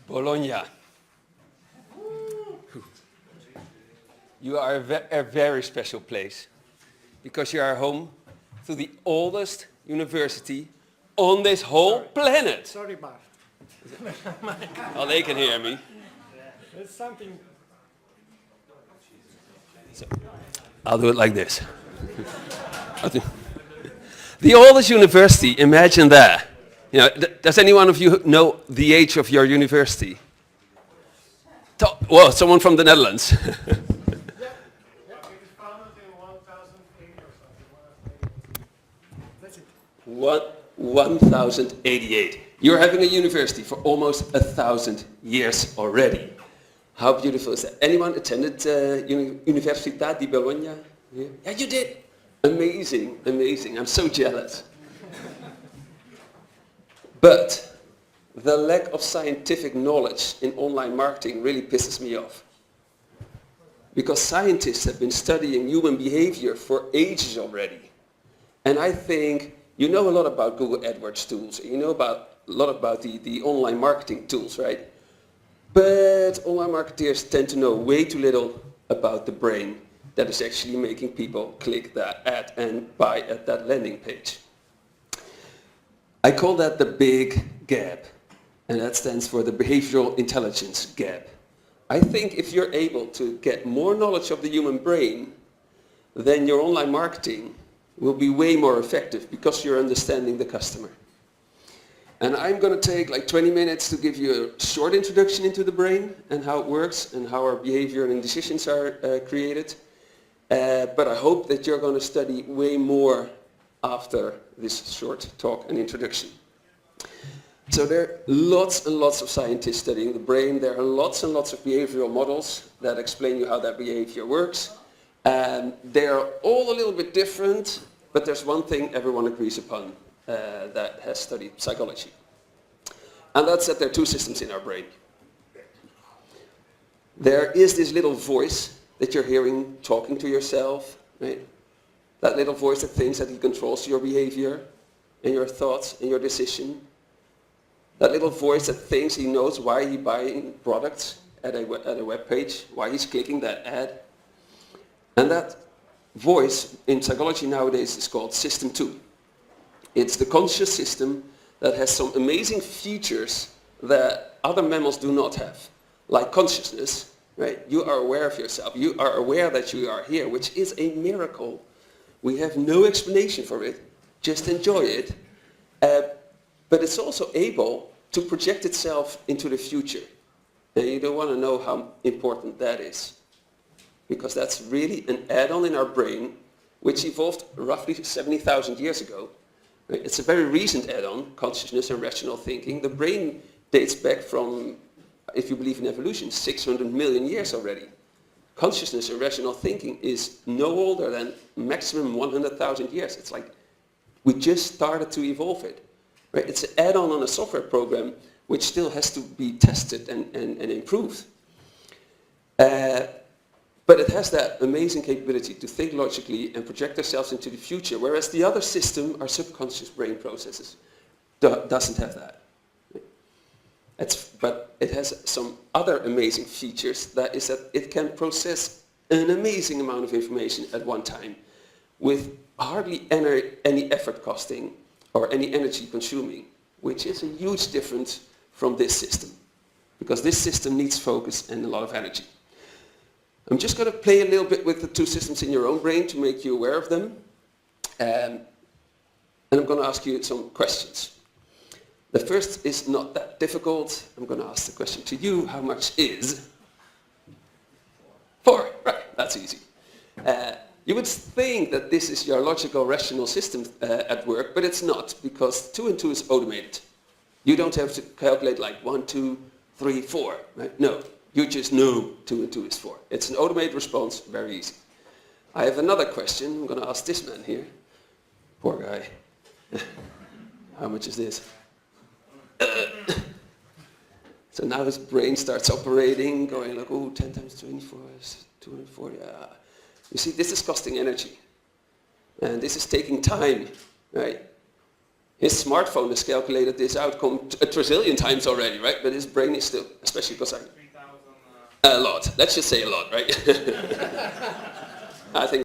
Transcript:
Bologna. You are a very special place because you are home to the oldest university on this whole planet. Sorry, Bart. Oh, they can hear me. There's something. So, I'll do it like this. The oldest university, imagine that. You know, does any one of you know the age of your university? Well, someone from the Netherlands. It was founded in 1008 or something. That's it. 1088. You're having a university for almost 1,000 years already. How beautiful is that? Anyone attended Università di Bologna? Yeah, you did. Amazing, amazing. I'm so jealous. But the lack of scientific knowledge in online marketing really pisses me off. Because scientists have been studying human behavior for ages already. And I think you know a lot about Google AdWords tools. You know a lot about the online marketing tools, right? But online marketers tend to know way too little about the brain that is actually making people click that ad and buy at that landing page. I call that the big gap, and that stands for the behavioral intelligence gap. I think if you're able to get more knowledge of the human brain, then your online marketing will be way more effective because you're understanding the customer. And I'm going to take like 20 minutes to give you a short introduction into the brain and how it works and how our behavior and decisions are created. But I hope that you're going to study way more after this short talk and introduction. So there are lots and lots of scientists studying the brain. There are lots and lots of behavioral models that explain you how that behavior works. And they are all a little bit different, but there's one thing everyone agrees upon. That has studied psychology. And that's that there are two systems in our brain. There is this little voice that you're hearing talking to yourself, right? That little voice that thinks that it controls your behavior and your thoughts and your decision. That little voice that thinks he knows why he's buying products at a web page, why he's clicking that ad. And that voice in psychology nowadays is called System 2. It's the conscious system that has some amazing features that other mammals do not have, like consciousness, right? You are aware of yourself. You are aware that you are here, which is a miracle. We have no explanation for it. Just enjoy it. But it's also able to project itself into the future. And you don't want to know how important that is, because that's really an add-on in our brain, which evolved roughly 70,000 years ago. It's a very recent add-on, consciousness and rational thinking. The brain dates back from, if you believe in evolution, 600 million years already. Consciousness and rational thinking is no older than maximum 100,000 years. It's like we just started to evolve it. Right? It's an add-on on a software program which still has to be tested and improved. But it has that amazing capability to think logically and project ourselves into the future, whereas the other system, our subconscious brain processes, doesn't have that. But it has some other amazing features. That is that it can process an amazing amount of information at one time with hardly any effort costing or any energy consuming, which is a huge difference from this system, because this system needs focus and a lot of energy. I'm just going to play a little bit with the two systems in your own brain to make you aware of them. And I'm going to ask you some questions. The first is not that difficult. I'm going to ask the question to you. How much is 4? Right, that's easy. You would think that this is your logical, rational system at work, but it's not, because 2 and 2 is automated. You don't have to calculate like 1, 2, 3, 4. Right? No. You just know 2 and 2 is 4. It's an automated response, very easy. I have another question. I'm going to ask this man here. Poor guy. How much is this? So now his brain starts operating, going like, oh, 10 times 24 is 240. You see, this is costing energy. And this is taking time, right? His smartphone has calculated this outcome a trillion times already, right? But his brain is still, especially because I... 3,000... A lot. Let's just say a lot, right? I think